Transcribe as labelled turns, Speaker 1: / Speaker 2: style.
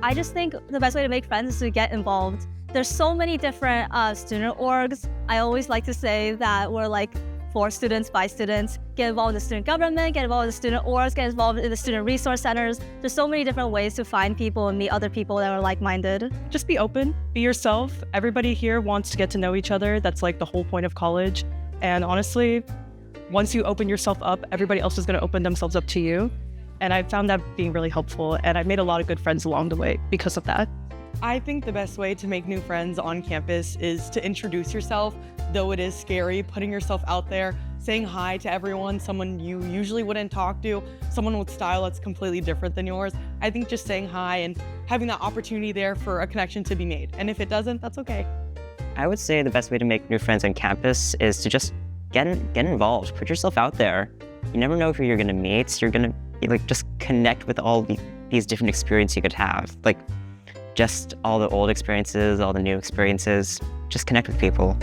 Speaker 1: I just think the best way to make friends is to get involved. There's so many different student orgs. I always like to say that we're like for students, by students. Get involved in the student government, get involved in the student orgs, get involved in the student resource centers. There's so many different ways to find people and meet other people that are like-minded.
Speaker 2: Just be open, be yourself. Everybody here wants to get to know each other. That's like the whole point of college. And honestly, once you open yourself up, everybody else is going to open themselves up to you. And I found that being really helpful. And I've made a lot of good friends along the way because of that.
Speaker 3: I think the best way to make new friends on campus is to introduce yourself, though it is scary, putting yourself out there, saying hi to everyone, someone you usually wouldn't talk to, someone with style that's completely different than yours. I think just saying hi and having that opportunity there for a connection to be made. And if it doesn't, that's okay.
Speaker 4: I would say the best way to make new friends on campus is to just get involved, put yourself out there. You never know who you're gonna meet. You're gonna just connect with all these different experiences you could have. Like just all the old experiences, all the new experiences, just connect with people.